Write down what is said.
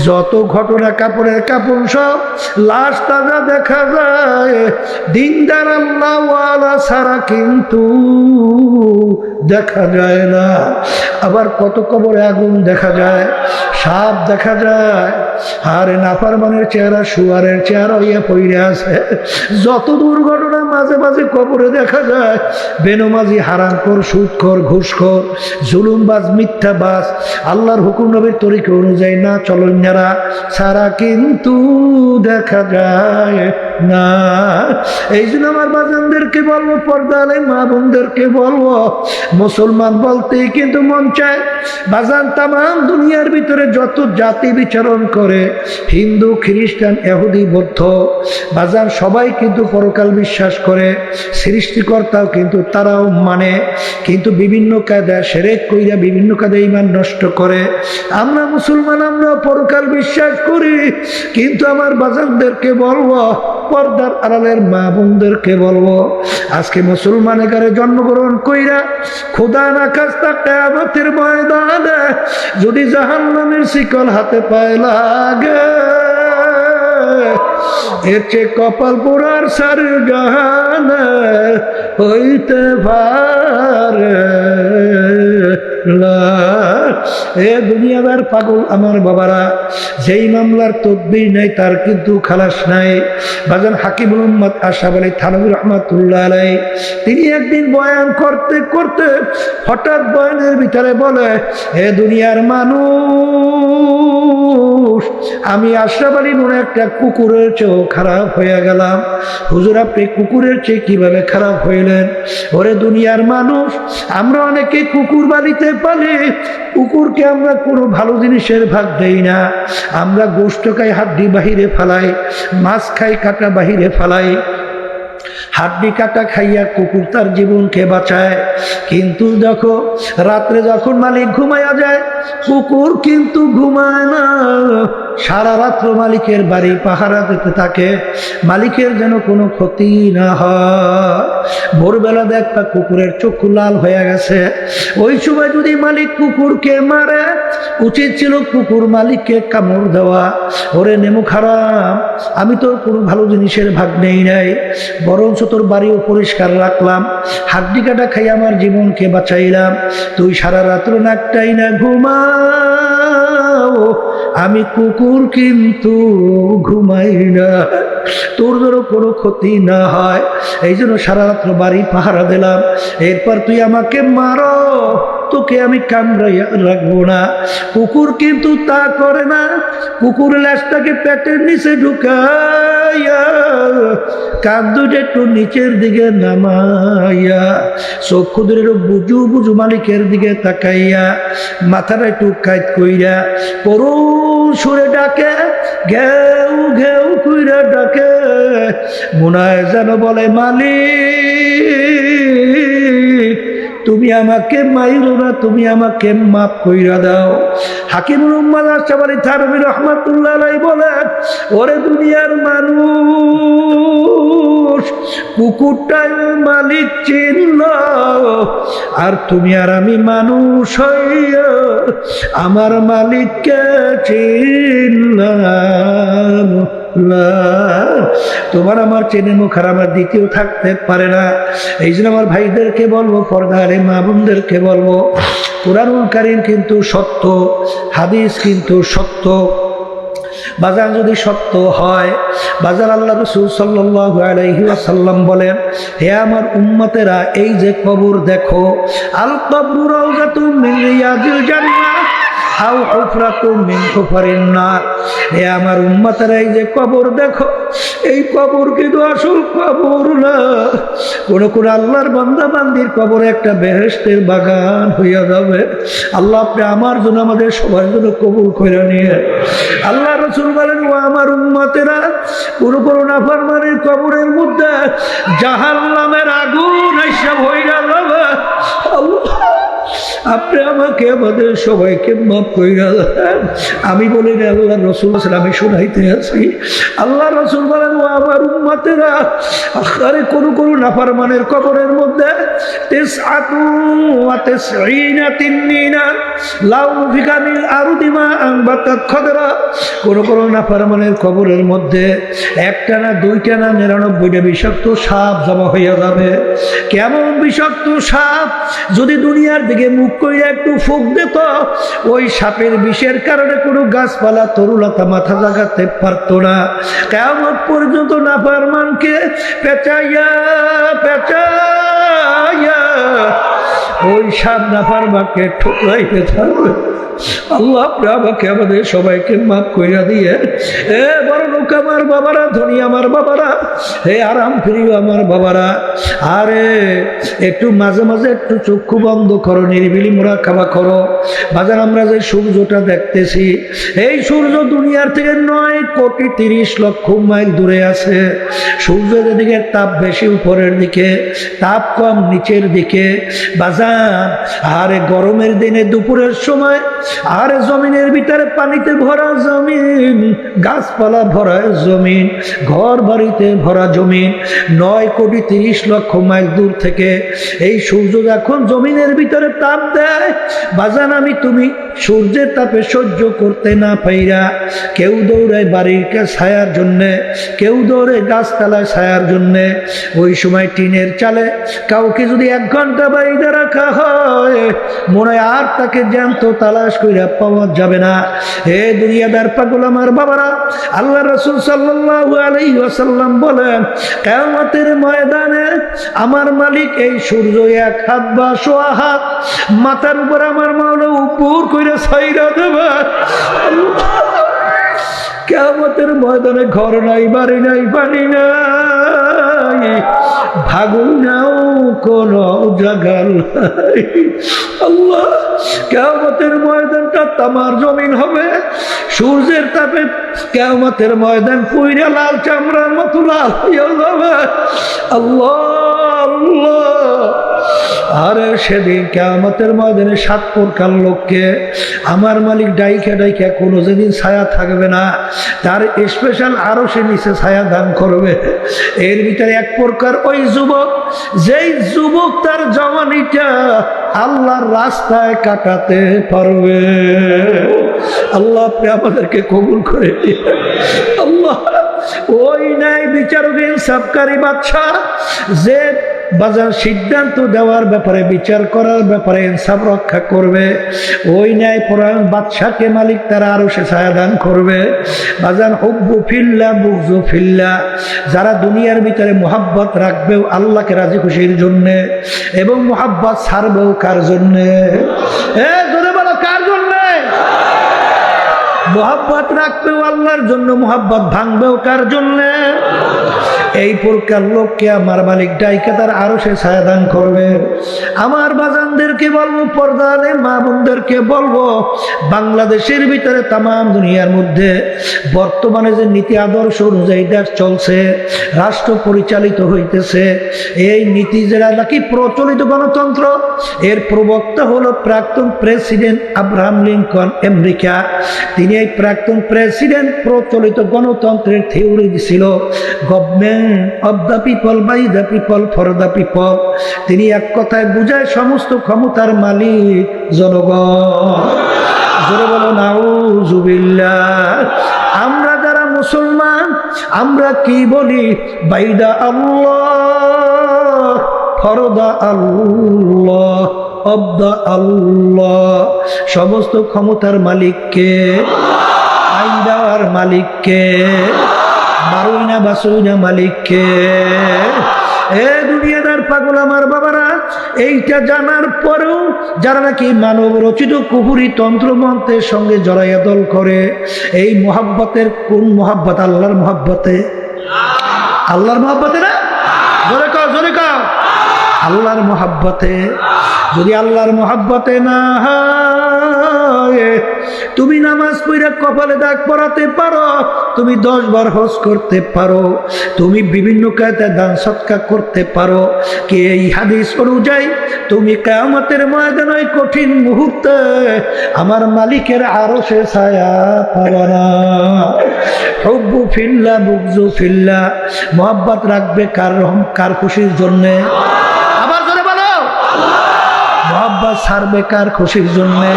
যত ঘটনা কাপড়ের কাপড় সব লাশ তাজা দেখা যায়, দিনদার আল্লাহওয়ালা ছাড়া কিন্তু দেখা যায় না। আবার কত কবরে আগুন দেখা যায়, সাপ দেখা যায়, আর নাফরমানের চেহারা শুয়ারের চেহারা হইয়া পড়ে আছে। যত দুর্ঘটনা মাঝে মাঝে কবরে দেখা যায়, বেনমাজি, হারামখোর, সুদখোর, ঘুষখোর, জুলুমবাজ, মিথ্যাবাজ, আল্লাহর হুকুম নবীর তরিকা অনুযায়ী না চলন্যারা ছাড়া কিন্তু দেখা যায় না। এই জন্য আমার বাজানদেরকে বলবো, পর্দালে মা বোনদেরকে বলবো, মুসলমান বলতেই কিন্তু মন চায় বাজান তামাম দুনিয়ার ভিতরে যত জাতি বিচরণ করে, হিন্দু, খ্রিস্টান, ইহুদি, বৌদ্ধ, বাজান সবাই কিন্তু পরকাল বিশ্বাস করে, সৃষ্টিকর্তাও কিন্তু তারাও মানে, কিন্তু বিভিন্ন কায়দা শিরক কইরা বিভিন্ন কায়দা ঈমান নষ্ট করে। আমরা মুসলমান, আমরা পরকাল বিশ্বাস করি, কিন্তু আমার বাজানদেরকে বলবো, পর্দার আড়ালের মা বোনদেরকে বলবো, আজকে মুসলমানের ঘরে জন্মগ্রহণ কইরা খোদা না খাস্তা কিয়ামতের ময়দানে যদি জাহান্নামের শিকল হাতে পায় লাগে, এর চেয়ে কপাল পোড়ার সার জাহানে হইতে পারে না। এ দুনিয়াদার পাগল আমার বাবারা, যেই মামলার তদবির নাই তার কিন্তু খালাস নাই। বাজান হাকিমুল উম্মত আশরাফ আলী থানভী রহমাতুল্লাহ আলাইহি, তিনি একদিন বয়ান করতে করতে হঠাৎ বয়ানের ভিতরে বলে, হে দুনিয়ার মানুষ, আমি আশরাফ আলী মনে একটা কুকুরের চেয়েও খারাপ হয়ে গেলাম। হুজুর, আপনি কুকুরের চেয়ে কিভাবে খারাপ হইলেন? ওরে দুনিয়ার মানুষ, আমরা অনেকে কুকুর বাড়িতে পালি, কুকুরকে আমরা কোনো ভালো জিনিসের ভাগ দেই না। আমরা গোশত খাই, হাড্ডি বাহিরে ফেলাই, মাছ খাই, কাটা বাহিরে ফেলাই। হাড্ডি কাটা খাইয়া কুকুর তার জীবনকে বাঁচায়, কিন্তু দেখো রাত্রে যখন মালিক ঘুমাইয়া যায়, কুকুর কিন্তু ঘুমায় না, সারা রাত্র মালিকের বাড়ি পাহারা দিতে থাকে, মালিকের যেন কোনো ক্ষতি না হয়। ভোরবেলা দেখবা কুকুরের চক্ষু লাল হয়ে গেছে, ওই সময় যদি মালিক কুকুরকে মারে, উচিত ছিল কুকুর মালিককে কামড় দেওয়া। ওরে নেমু খারাপ, আমি তোর কোনো ভালো জিনিসের ভাগ নেই নাই, বরঞ্চ তোর বাড়িও পরিষ্কার রাখলাম, হাড্ডি কাটা খাই আমার জীবনকে বাঁচাইলাম, তুই সারা রাত্র নাকটাই না ঘুমাও, আমি কুকুর কিন্তু ঘুমাই না, তোর যেন কোনো ক্ষতি না হয়, এই জন্য সারা রাত্র বাড়ি পাহারা দিলাম। এরপর তুই আমাকে মারো, তোকে আমি কামড়াইয়া রাখবো না। কুকুর কিন্তু তা করে না, কুকুর ল্যাজটাকে পেটের নিচে ঢুকাইয়া কান দুটো একটু নিচের দিকে নামাইয়া চক্ষু দুটো বুজু বুজু মালিকের দিকে তাকাইয়া মাথাটা একটু কাইত কইরা করুণ সুরে ডাকে, ঘেউ ঘেউ কইরা ডাকে, মনে হয় যেন বলে, মালিক তুমি আমাকে মাইরো না, তুমি আমাকে মাফ কইরা দাও। হাকিমুল উম্মত আশরাফ আলী থানভী রহমাতুল্লাহ আলাইহি বলেন, ওরে দুনিয়ার মানুষ, কুকুরটাই মালিক চিনল, আর তুমি আর আমি মানুষ হইয়া আমার মালিককে চিনলাম না। তোমার আমার চেনে মুখ আর আমার দ্বিতীয় থাকতে পারে না। এই জন্য আমার ভাইদেরকে বলবো, পর্দারে মা বোনদেরকে বলবো, কুরআনুল কারীম কিন্তু সত্য, হাদিস কিন্তু সত্য। বাজার যদি সত্য হয়, বাজার আল্লাহ রাসূল সাল্লাল্লাহু আলাইহি ওয়াসাল্লাম বলেন, হে আমার উম্মতেরা, এই যে কবর দেখো, আল কবরু রাউযাতুম মিন রিয়াজিল জান্নাহ আও হুফরাতুম মিন হুফারিন নার। হে আমার উম্মতেরা, এই যে কবর দেখো, এই কবর কিন্তু আসল কবর না। কোন আল্লাহর বান্দা বান্দির কবর একটা বেহেশতের বাগান হইয়া যাবে। আল্লাহ আপনি আমার জন্য, আমাদের সবার জন্য কবুল করে নিয়ে। আল্লাহ রাসূল বলেন, ও আমার উম্মতেরা, কোন নাফরমানের কবরের মধ্যে জাহান্নামের আগুন আইসা ভইরা যাবে। আল্লাহ আপনি আমাকে আমাদের সবাইকে মাফ কইরা দেন। আমি বলি না আল্লাহ রসুল আমি শোনাইতে আছি। আল্লাহ রসুল বলেন ও আমার উম্মতেরা, আরে কোন কোন নাফরমানের কবরের মধ্যে কোন কোন নাফরমানের কবরের মধ্যে একটা না দুইটা না 99টা বিষাক্ত সাপ জমা হইয়া যাবে। কেমন বিষাক্ত সাপ? যদি দুনিয়ার দিকে মুখ করে একটু ফুঁক দিত, ওই সাপের বিষের কারণে কোনো গাছপালা তরুলতা মাথা জাগাতে পারত না। কিয়ামত পর্যন্ত নাফরমানকে পেঁচাইয়া পেঁচাইয়া ওই সাপ নাফরমানকে ঠোকরাইতে থাকবে। আল্লাহ আপনি আমাকে আমাদের সবাইকে মাফ কইরা দিয়ে এ বড় লোক আমার বাবারা, ধনী আমার বাবারা, হে আরাম প্রিয় আমার বাবারা, আরে একটু মাঝে মাঝে একটু চক্ষু বন্ধ করো, নিরিবিলি মুরাকাবা করো। বাজার আমরা যে সূর্যটা দেখতেছি, এই সূর্য দুনিয়ার থেকে 9,30,00,000 মাইল দূরে আছে। সূর্য যেদিকে তাপ বেশি উপরের দিকে, তাপ কম নিচের দিকে। বাজার আরে গরমের দিনে দুপুরের সময় আর জমিনের ভিতরে পানিতে ভরা জমিন, গাছপালা ভরা জমিন, ঘর বাড়িতে ভরা জমিন, 9,30,00,000 মাইল দূর থেকে এই সূর্য যখন জমিনের ভিতরে তাপ দেয়, বাজান আমি তুমি সূর্যের তাপে সহ্য করতে না পাইরা কেউ দৌড়ায় বাড়ির ছায়ার জন্যে, কেউ দৌড়ে গাছতলায় ছায়ার জন্যে। ওই সময় টিনের চালে কাউকে যদি 1 ঘন্টা বাইরে রাখা হয়, মনে হয় আর তাকে জ্যান্ত তালাশ কইরা পাওয়া যাবে না। হে দুনিয়াদার পাগল আমার বাবারা, আল্লাহ রাসূল সাল্লাল্লাহু আলাইহি ওয়াসাল্লাম বলেন, কিয়ামতের ময়দানে আমার মালিক এই সূর্য 1 হাত বা 1.5 হাত মাথার উপর আমার মাওলা উপর কইরা ছাইরা দেবে। কিয়ামতের ময়দানে ঘর নাই, বাড়ি নাই, পানি নাই, ভাগুন নাও কোন জায়গা নাই। আল্লাহ, কিয়ামতের ময়দানটা তামার জমিন হবে সূর্যের তাপে। কিয়ামতের ময়দান পুইরা লাল চামড়ার মতো লাল হয়ে যাবে। আল্লাহ আল্লাহ, আরে সেদিন কিয়ামতের ময়দানে 7 প্রকার লোককে আমার মালিক ডাইকা ডাইকা কোনো যেদিন ছায়া থাকবে না, তার স্পেশাল আরশে নিচে ছায়া দান করবে। এর ভিতরে 1 প্রকার ওই যুবক, যেই যুবক তার জওয়ানিটা আল্লাহর রাস্তায় কাটাতে পারবে। আল্লাহ আপনি আমাদেরকে কবুল করে দিন। আল্লাহ, ওই নাই বিচারক ইনসাফকারী বাদশা, যে বাজার সিদ্ধান্ত দেওয়ার ব্যাপারে, বিচার করার ব্যাপারে ইনসাফ রক্ষা করবে। ওই ন্যায় পরায়ণ বাদশাকে মালিক তারা আরো সে ছায়া দান করবে। বাজার হুব্বু ফিল্লাহ বুগযু ফিল্লাহ, যারা দুনিয়ার ভিতরে মোহাব্বত রাখবেও আল্লাহকে রাজি খুশির জন্যে, এবং মোহাব্বত ছাড়বেও কার জন্যে? জোরে বলো, কার জন্যে? মোহাব্বত রাখবেও আল্লাহর জন্য, মোহাব্বত ভাঙবেও কার জন্যে? এই প্রকার লোককে আমার মালিক ডাইকা তার আরো সে ছায়া দান করবে। আমার বাজানদেরকে বলবো, পর্দাদের মা বোনদেরকে বলবো, বাংলাদেশের ভিতরে তাম দুনিয়ার মধ্যে বর্তমানে যে নীতি আদর্শ অনুযায়ী দেশ চলছে, রাষ্ট্র পরিচালিত হইতেছে, এই নীতি যেটা নাকি প্রচলিত গণতন্ত্র, এর প্রবক্তা হলো প্রাক্তন প্রেসিডেন্ট আব্রাহাম লিঙ্কন আমেরিকা। তিনি এই প্রাক্তন প্রেসিডেন্ট প্রচলিত গণতন্ত্রের থিওরি দিছিল, government of the people, by the people, for the people. তিনি এক কথায় বুঝায় সমস্ত ক্ষমতার মালিক জনগণ। জোরে বলো নাউজুবিল্লাহ। আমরা যারা মুসলমান, আমরা কি বলি? By the Allah, for the Allah, of the Allah. সমস্ত ক্ষমতার মালিককে, আইন দেওয়ার মালিককে, মারুইনা বাসুইনা মালিককে। এ দুনিয়াদার পাগল আমার বাবারা, এইটা জানার পরেও যারা নাকি মানব রচিত কুফরি তন্ত্র মন্ত্রের সঙ্গে জড়াইয়া দল করে, এই মোহাব্বতের কোন মোহাব্বত? আল্লাহর মোহাব্বতে। আল্লাহর মোহাব্বতে না? জোরে কও, জোরে কও। আল্লাহর মোহাব্বতে। যদি আল্লাহর মোহাব্বতে না হয় তুমি নামাজ পড়ে কপালে দাগ পরাতে পারো, তুমি 10 বার হজ করতে পারো, তুমি বিভিন্ন কায়দায় দান সৎকার করতে পারো, কে এই হাদিস অনুযায়ী তুমি কিয়ামতের ময়দানে কঠিন মুহূর্তে আমার মালিকের আরশে ছায়া পাবে না। হুব্বু ফিল্লাহ বুগজু ফিল্লাহ, মোহাব্বত রাখবে কার খুশির জন্যে? আবার জোরে বলো, মোহাব্বত ছাড়বে কার খুশির জন্যে?